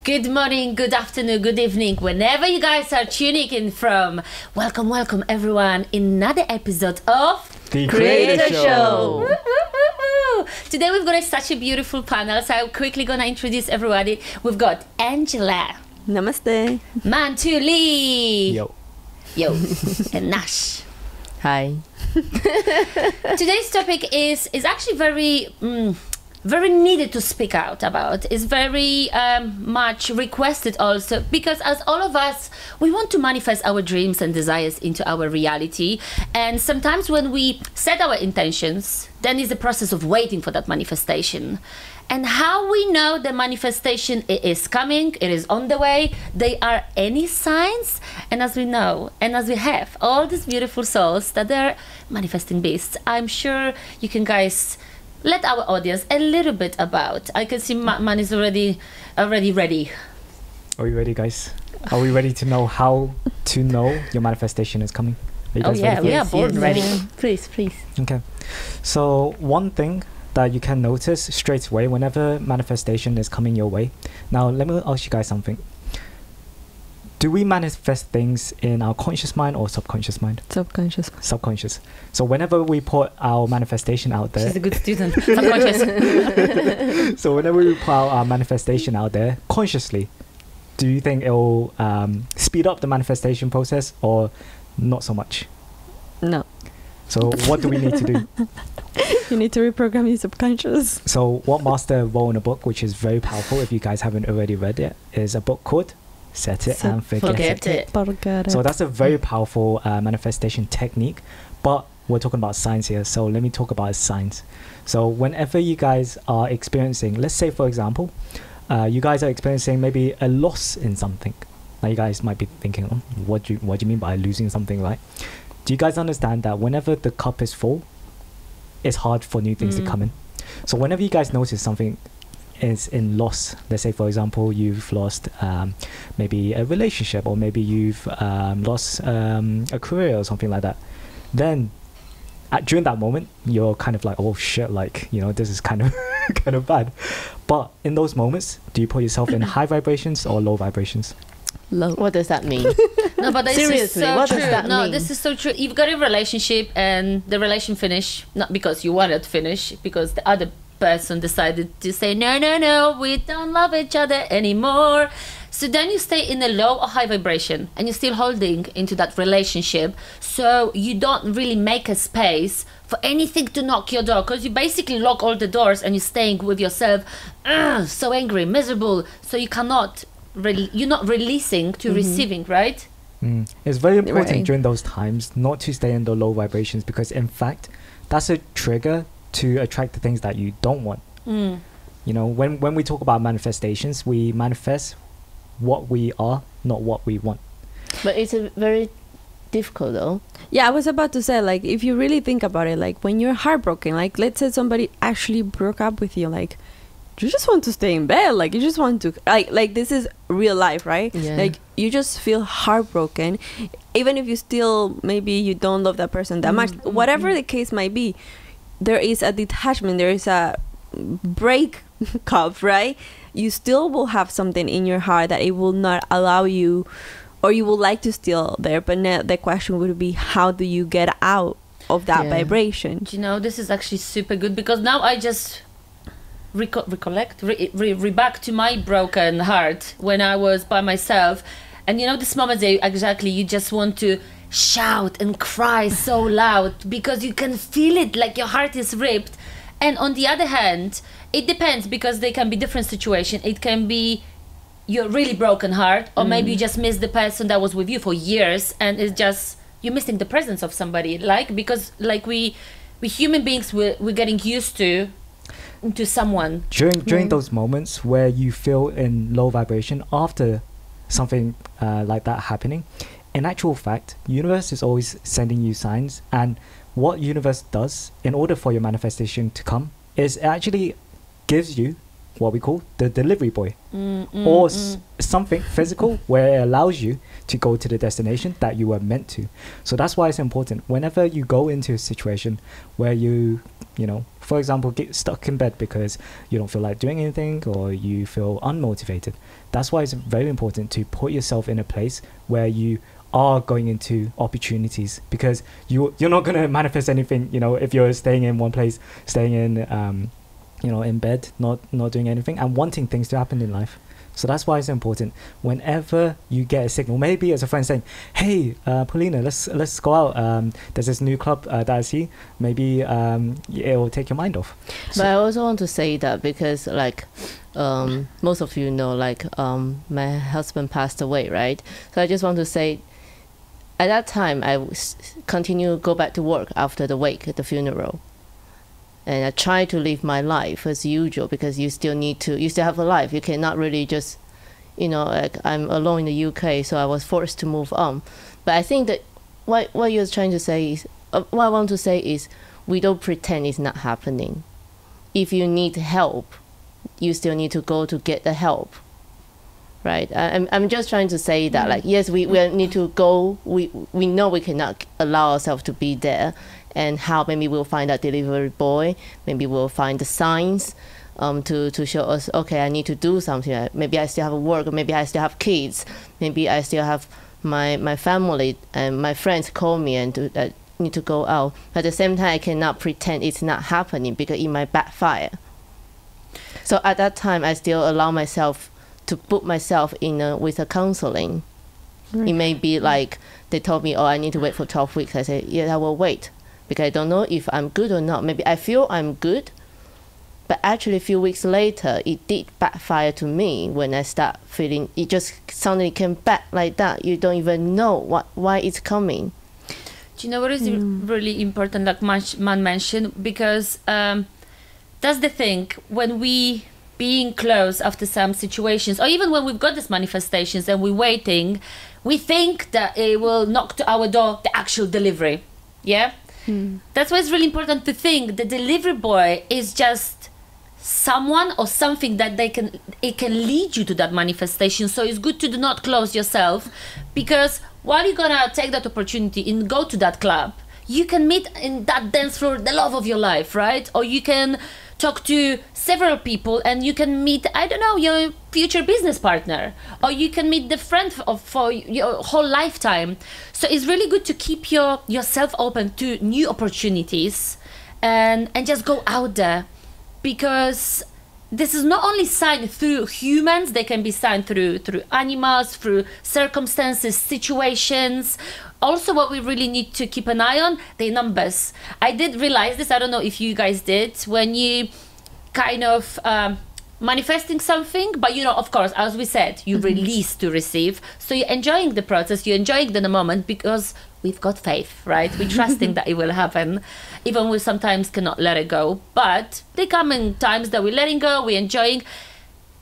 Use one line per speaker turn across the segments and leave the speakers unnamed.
Good morning, good afternoon, good evening, whenever you guys are tuning in from. Welcome, welcome everyone, in another episode of
The Creator Show.
Woo, woo, woo, woo. Today we've got such a beautiful panel, so I'm quickly gonna introduce everybody. We've got Angela.
Namaste.
Mantuli.
Yo.
And Nash.
Hi.
Today's topic is actually very needed to speak out about. It's very much requested also, because as all of us, we want to manifest our dreams and desires into our reality. And sometimes when we set our intentions, then is the process of waiting for that manifestation. And how we know the manifestation is coming, it is on the way, there are any signs. And as we know, and as we have all these beautiful souls that are manifesting beasts, I'm sure you can guys let our audience a little bit about. I can see Man is already ready.
Are we ready, guys? Are we ready to know how to know your manifestation is coming? Are you guys ready?
We are born ready.
Please.
Okay. So one thing that you can notice straight away whenever manifestation is coming your way. Now, let me ask you guys something. Do we manifest things in our conscious mind or subconscious mind?
Subconscious.
Subconscious. So whenever we put our manifestation out there...
She's a good student. Subconscious.
So whenever we put our manifestation out there consciously, do you think it will speed up the manifestation process or not so much?
No.
So what do we need to do?
You need to reprogram your subconscious.
So what Master wrote in a book, which is very powerful, if you guys haven't already read it, is a book called Set It and Forget It. So that's a very powerful manifestation technique, but we're talking about science here, so let me talk about science. So whenever you guys are experiencing, let's say for example, you guys are experiencing maybe a loss in something. Now you guys might be thinking, oh, what do you mean by losing something, right? Do you guys understand that whenever the cup is full, it's hard for new things to come in? So whenever you guys notice something is in loss, let's say for example you've lost maybe a relationship, or maybe you've lost a career or something like that, then during that moment you're kind of like, oh shit, like, you know, this is kind of kind of bad. But in those moments, do you put yourself in high vibrations or low vibrations?
Low.
What does that mean?
No, but this
Seriously,
is so
what
true.
does that mean?
This is so true. You've got a relationship and the relation finish, not because you wanted to finish, because the other person decided to say, no, we don't love each other anymore. So then you stay in a low or high vibration and you're still holding into that relationship. So you don't really make a space for anything to knock your door, because you basically lock all the doors and you're staying with yourself, so angry, miserable. So you cannot really, you're not releasing to receiving, right?
It's very important during those times not to stay in the low vibrations, because in fact that's a trigger to attract the things that you don't want. You know, when we talk about manifestations, we manifest what we are, not what we want.
But it's a very difficult though.
Yeah, I was about to say, like, if you really think about it, like when you're heartbroken, like let's say somebody actually broke up with you, like you just want to stay in bed, like you just want to like this is real life, right?
Yeah.
Like you just feel heartbroken, even if you still, maybe you don't love that person that much, whatever the case might be, there is a detachment, there is a breakup, right? You still will have something in your heart that it will not allow you, or you would like to still there, but now the question would be, how do you get out of that vibration?
You know, this is actually super good, because now I just recollect back to my broken heart when I was by myself. And you know, this moment that exactly you just want to shout and cry so loud because you can feel it, like your heart is ripped. And on the other hand, it depends, because they can be different situations. It can be your really broken heart, or maybe you just miss the person that was with you for years, and it's just you're missing the presence of somebody, like, because like we human beings, we're getting used to someone
During those moments where you feel in low vibration after something like that happening, in actual fact, universe is always sending you signs. And what universe does in order for your manifestation to come is it actually gives you what we call the delivery boy, or something physical where it allows you to go to the destination that you were meant to. So that's why it's important whenever you go into a situation where you know, for example, get stuck in bed because you don't feel like doing anything or you feel unmotivated. That's why it's very important to put yourself in a place where you are going into opportunities, because you're not going to manifest anything, you know, if you're staying in one place, staying in you know, in bed, not doing anything and wanting things to happen in life. So that's why it's important. Whenever you get a signal, maybe as a friend saying, "Hey, Paulina, let's go out. There's this new club that I see. Maybe it will take your mind off."
But I also want to say that because, like, most of you know, like, my husband passed away, right? So I just want to say, at that time, I continue go back to work after the wake, the funeral. And I try to live my life as usual, because you still have a life. You cannot really just, you know, like, I'm alone in the UK, so I was forced to move on. But I think that what you're trying to say is, what I want to say is, we don't pretend it's not happening. If you need help, you still need to go to get the help. Right? I'm just trying to say that, like, yes, we need to go. We know we cannot allow ourselves to be there. And how maybe we'll find that delivery boy, maybe we'll find the signs to show us, okay, I need to do something. Maybe I still have work, or maybe I still have kids, maybe I still have my family and my friends call me and need to go out. At the same time, I cannot pretend it's not happening, because it might backfire. So at that time, I still allow myself to put myself in with a counseling. It may be like they told me, oh, I need to wait for 12 weeks. I say, yeah, I will wait, because I don't know if I'm good or not. Maybe I feel I'm good, but actually a few weeks later, it did backfire to me when I start feeling, it just suddenly came back like that. You don't even know why it's coming.
Do you know what is really important, like Man mentioned? Because that's the thing, when we being close after some situations, or even when we've got these manifestations and we're waiting, we think that it will knock to our door the actual delivery. Yeah? That's why it's really important to think the delivery boy is just someone or something that it can lead you to that manifestation. So it's good to do not close yourself, because while you're gonna take that opportunity and go to that club, you can meet in that dance floor the love of your life, right? Or you can talk to several people and you can meet, I don't know, your future business partner, or you can meet the friend for your whole lifetime. So it's really good to keep yourself open to new opportunities and just go out there, because this is not only signed through humans, they can be signed through animals, through circumstances, situations. Also, what we really need to keep an eye on, the numbers. I did realize this, I don't know if you guys did, when you kind of manifesting something, but you know, of course, as we said, you release to receive. So you're enjoying the process, you're enjoying the moment, because we've got faith, right? We're trusting that it will happen, even we sometimes cannot let it go. But they come in times that we're letting go, we're enjoying.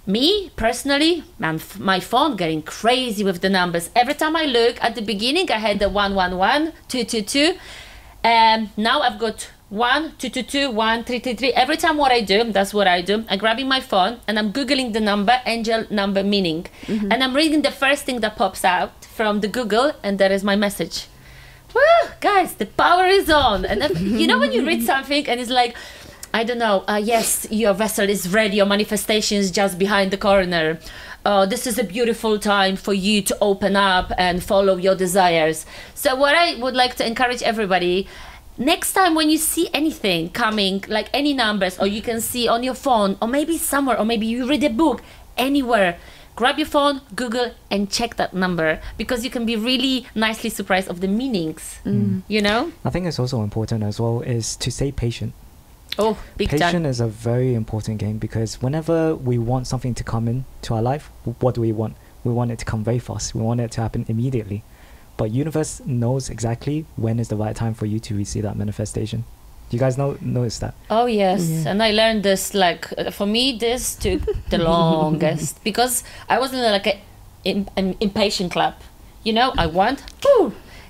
Me, personally, my phone getting crazy with the numbers. Every time I look, at the beginning, I had the 111, 222. And now I've got 1, 222, 1, 333. Every time what I do, that's what I do. I'm grabbing my phone and I'm Googling the number, angel number meaning. And I'm reading the first thing that pops out from the Google, and that is my message. Woo, guys, the power is on. And you know when you read something and it's like, I don't know, yes, your vessel is ready, your manifestation is just behind the corner. This is a beautiful time for you to open up and follow your desires. So what I would like to encourage everybody, next time when you see anything coming, like any numbers, or you can see on your phone, or maybe somewhere, or maybe you read a book, anywhere, grab your phone, Google, and check that number, because you can be really nicely surprised of the meanings, you know?
I think it's also important as well is to stay patient.
Oh, big time.
Patience is a very important game, because whenever we want something to come into our life, what do we want? We want it to come very fast. We want it to happen immediately. But universe knows exactly when is the right time for you to receive that manifestation. Do you guys notice that?
Oh, yes. Yeah. And I learned this, like, for me, this took the longest, because I was in like an impatient club. You know, I want,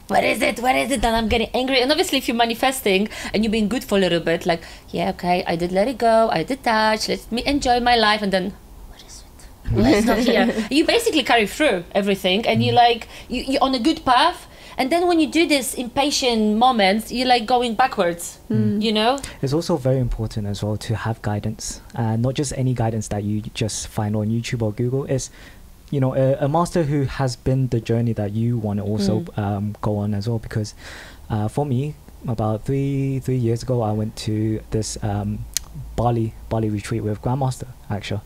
what is it? And I'm getting angry. And obviously, if you're manifesting and you're being good for a little bit, like, yeah, okay, I did let it go, I did touch, let me enjoy my life, and then, what is it? Let's not here. You basically carry through everything, and you're like, you're on a good path, And then when you do this impatient moments, you're like going backwards, you know?
It's also very important as well to have guidance, and not just any guidance that you just find on YouTube or Google. It's, you know, a master who has been the journey that you want to also go on as well. Because for me, about three years ago, I went to this Bali retreat with Grandmaster, actually.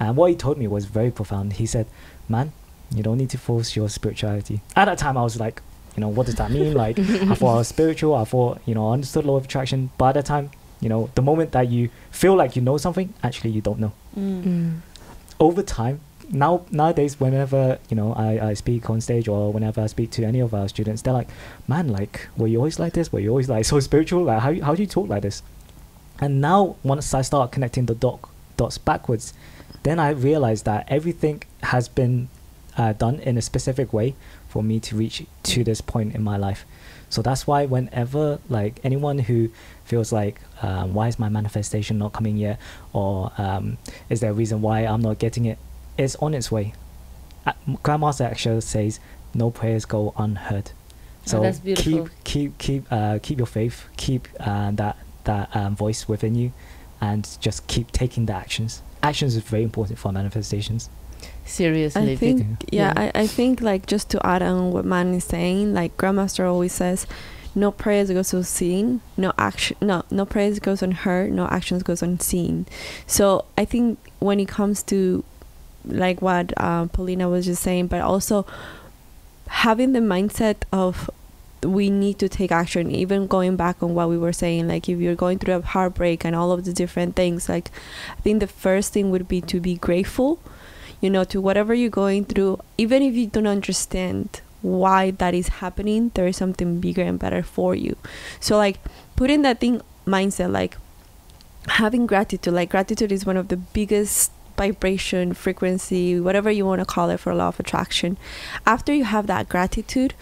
And what he told me was very profound. He said, man, you don't need to force your spirituality. At that time, I was like, you know, what does that mean? Like, I thought I was spiritual. I thought, you know, I understood law of attraction. But at that time, you know, the moment that you feel like you know something, actually you don't know. Over time, nowadays, whenever, you know, I speak on stage, or whenever I speak to any of our students, they're like, man, like, were you always like this? Were you always like so spiritual? Like, how do you talk like this? And now, once I start connecting the dots backwards, then I realized that everything has been done in a specific way for me to reach to this point in my life. So that's why whenever, like, anyone who feels like, why is my manifestation not coming yet? Or is there a reason why I'm not getting it? It's on its way. Grandmaster actually says, no prayers go unheard. So
that's beautiful.
keep your faith, keep that voice within you, and just keep taking the actions. Actions is very important for manifestations.
Seriously,
I think, I think, like, just to add on what Man is saying, like, Grandmaster always says, no prayers goes unseen, no prayers goes unheard, no actions goes unseen. So I think when it comes to, like, what Paulina was just saying, but also having the mindset of we need to take action, even going back on what we were saying, like, if you're going through a heartbreak and all of the different things, like, I think the first thing would be to be grateful, you know, to whatever you're going through. Even if you don't understand why that is happening, there is something bigger and better for you. So, like, putting that thing mindset, like having gratitude, like, gratitude is one of the biggest vibration, frequency, whatever you want to call it, for law of attraction. After you have that gratitude,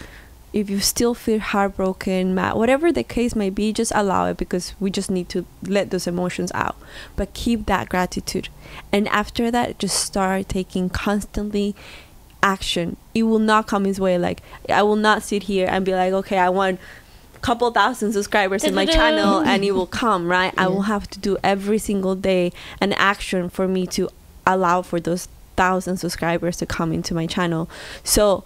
if you still feel heartbroken, mad, whatever the case may be, just allow it, because we just need to let those emotions out. But keep that gratitude. And after that, just start taking constantly action. It will not come his way. Like, I will not sit here and be like, okay, I want a couple thousand subscribers in my channel and it will come, right? I will have to do every single day an action for me to allow for those 1,000 subscribers to come into my channel. So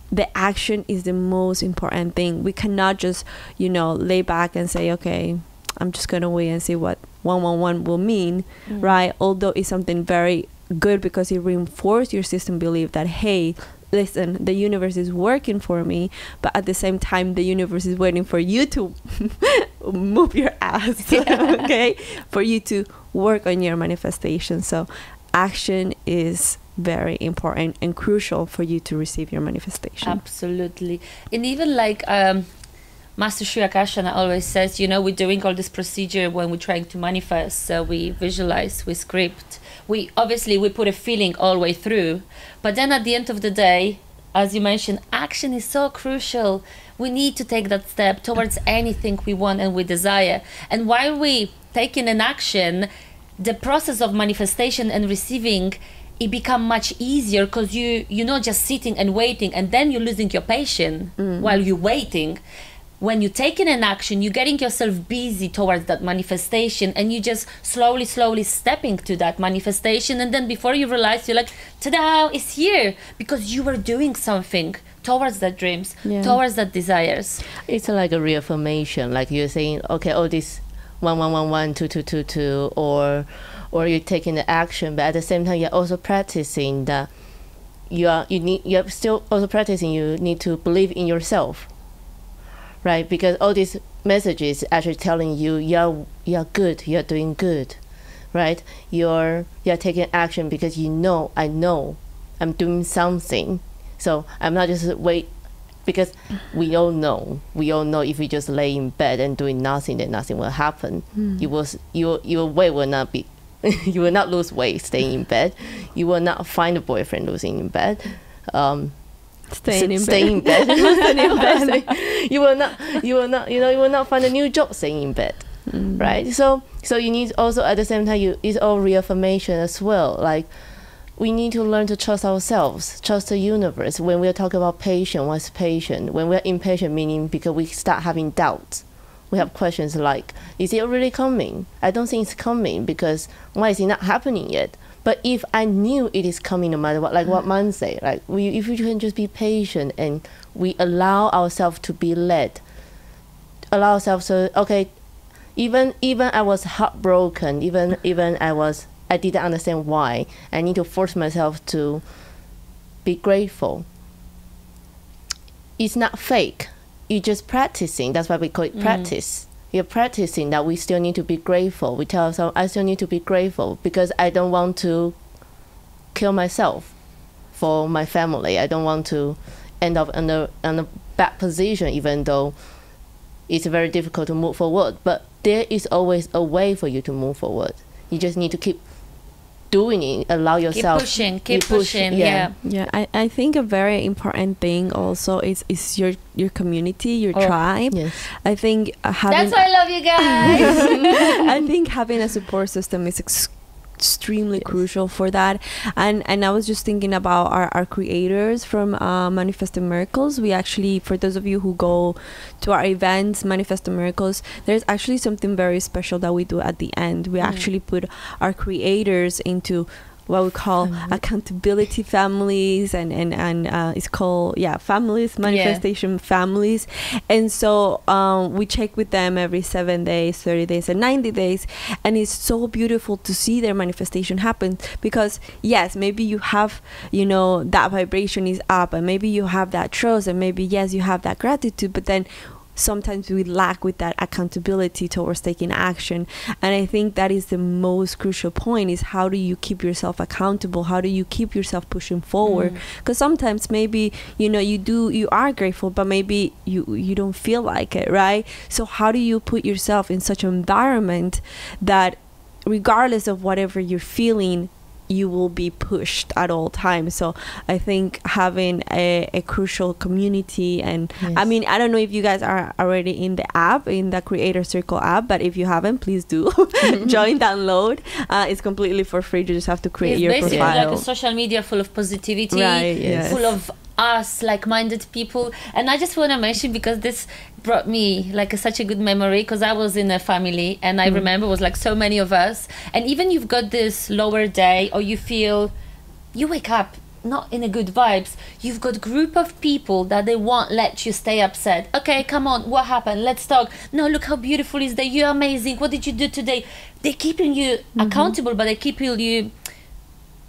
the action is the most important thing. We cannot just, you know, lay back and say, okay, I'm just gonna wait and see what 111 will mean, right? Although it's something very good, because it reinforces your system belief that, hey, listen, the universe is working for me, but at the same time, the universe is waiting for you to move your ass, okay? For you to work on your manifestation. So action is very important and crucial for you to receive your manifestation.
Absolutely. And even like Master Sri Akashana always says, you know, we're doing all this procedure when we're trying to manifest. So we visualize, we script, we put a feeling all the way through. But then at the end of the day, as you mentioned, action is so crucial. We need to take that step towards anything we want and we desire. And while we taking an action, the process of manifestation and receiving, it become much easier, because you're not just sitting and waiting, and then you're losing your patience while you're waiting. When you're taking an action, you're getting yourself busy towards that manifestation, and you just slowly stepping to that manifestation, and then before you realize, you're like, ta-da, it's here, because you were doing something towards that dreams, towards that desires.
It's like a reaffirmation, like you're saying, okay, all this 1111 2222, or you're taking the action, but at the same time you're also practicing that you're still also practicing, you need to believe in yourself, right? Because all these messages actually telling you you're good, you're doing good, right? You're taking action because I know I'm doing something, so I'm not just wait. Because we all know if we just lay in bed and doing nothing, then nothing will happen. Your weight will not be, you will not lose weight staying in bed. You will not find a boyfriend losing in bed. Staying in bed. You will not find a new job staying in bed, right? So you need also at the same time, it's all reaffirmation as well. Like we need to learn to trust ourselves, trust the universe. When we're talking about patient, what's patient? When we're impatient, meaning because we start having doubts. We have questions like, is it really coming? I don't think it's coming because why is it not happening yet? But if I knew it is coming no matter what, like what Man say, like if we can just be patient and we allow ourselves to be led, allow ourselves to, okay, even I was heartbroken, even I didn't understand why. I need to force myself to be grateful. It's not fake. You're just practicing. That's why we call it practice. You're practicing that we still need to be grateful. We tell ourselves, I still need to be grateful because I don't want to kill myself for my family. I don't want to end up in a bad position, even though it's very difficult to move forward. But there is always a way for you to move forward. You just need to keep doing it, allow yourself
keep pushing. Yeah.
I think a very important thing also is your community, your tribe.
Yes.
I think having,
that's why I love you guys.
I think having a support system is extremely crucial for that. And I was just thinking about our creators from Manifesting Miracles. We actually, for those of you who go to our events, Manifesting Miracles, there's actually something very special that we do at the end. We actually put our creators into what we call accountability families, and it's called families, manifestation families. And so we check with them every 7 days, 30 days, and 90 days, and it's so beautiful to see their manifestation happen. Because yes, maybe you have, that vibration is up, and maybe you have that trust, and maybe yes, you have that gratitude, but then sometimes we lack with that accountability towards taking action. And I think that is the most crucial point, is how do you keep yourself accountable? How do you keep yourself pushing forward? Because sometimes maybe you are grateful, but maybe you don't feel like it, right? So how do you put yourself in such an environment that regardless of whatever you're feeling, you will be pushed at all times? So I think having a crucial community, and I mean, I don't know if you guys are already in the app, in the Creator Circle app, but if you haven't, please do join, download. It's completely for free. You just have to create your profile. It's
basically like a social media full of positivity, full of us like-minded people. And I just want to mention, because this brought me like such a good memory, because I was in a family, and I remember it was like so many of us, and even you've got this lower day, or you feel you wake up not in a good vibes, you've got group of people that they won't let you stay upset. Okay, come on, what happened? Let's talk. No, look how beautiful is that. You're amazing. What did you do today? They're keeping you accountable, but they keep you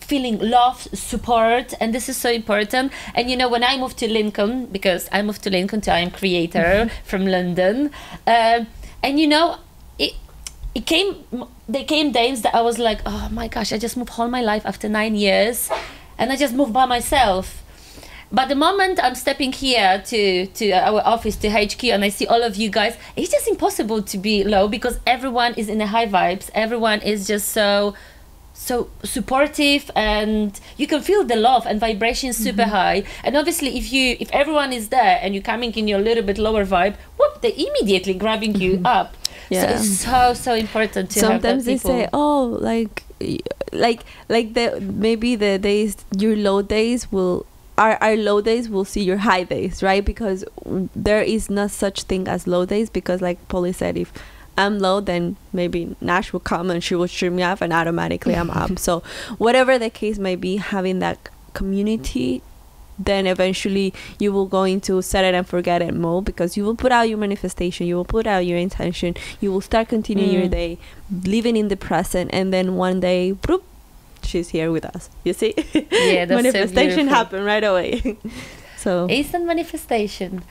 feeling love, support, and this is so important. And when I moved to Lincoln, because I moved to Lincoln to Am Creator from London, and there came days that I was like, oh my gosh, I just moved all my life after 9 years, and I just moved by myself. But the moment I'm stepping here to our office, to HQ, and I see all of you guys, it's just impossible to be low, because everyone is in the high vibes. Everyone is just so supportive, and you can feel the love and vibration super high. And obviously if everyone is there and you're coming in your little bit lower vibe, whoop, they're immediately grabbing you up. So it's so important to
sometimes
have that people.
They say, oh, maybe the days, your low days will, our low days will see your high days, right? Because there is not such thing as low days, because like Polly said, if I'm low, then maybe Nash will come and she will cheer me up, and automatically I'm up. So whatever the case may be, having that community, then eventually you will go into set it and forget it mode, because you will put out your manifestation, you will put out your intention, you will start continuing your day, living in the present, and then one day, bloop, she's here with us. You see?
Yeah, that's
manifestation
so
happen right away. So
instant manifestation.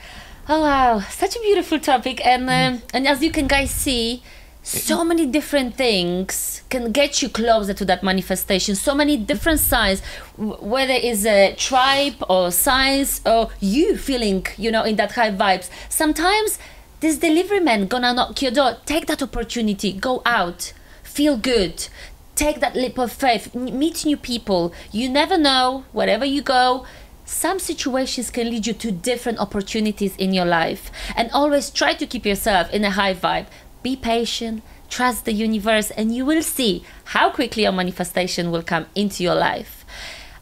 Oh wow, such a beautiful topic. And as you can guys see, so many different things can get you closer to that manifestation. So many different signs, whether it's a tribe or signs, or you feeling in that high vibes. Sometimes this delivery man gonna knock your door. Take that opportunity, go out, feel good, take that leap of faith, meet new people. You never know, wherever you go, some situations can lead you to different opportunities in your life. And always try to keep yourself in a high vibe. Be patient, trust the universe, and you will see how quickly your manifestation will come into your life.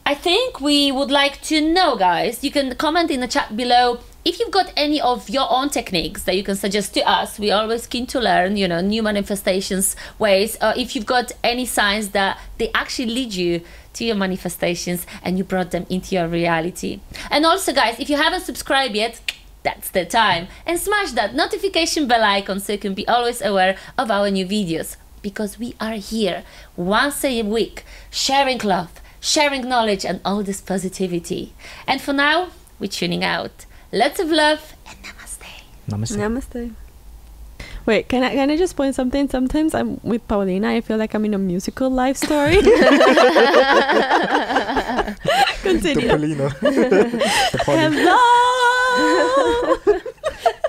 I think we would like to know, guys. You can comment in the chat below if you've got any of your own techniques that you can suggest to us. We're always keen to learn, new manifestations ways. If you've got any signs that they actually lead you to your manifestations and you brought them into your reality. And also, guys, if you haven't subscribed yet, that's the time. And smash that notification bell icon so you can be always aware of our new videos. Because we are here once a week, sharing love, sharing knowledge and all this positivity. And for now, we're tuning out. Lots of love and namaste.
Namaste.
Namaste. Wait, can I just point something? Sometimes I'm with Paulina. I feel like I'm in a musical life story. Continue.
The Paulina. The
Hello.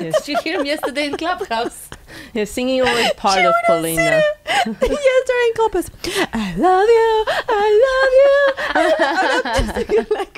Yes.
Did you hear him yesterday in Clubhouse?
Yeah, singing always part of Paulina.
Yes, during Clubhouse. I love you. I love you. I'm just like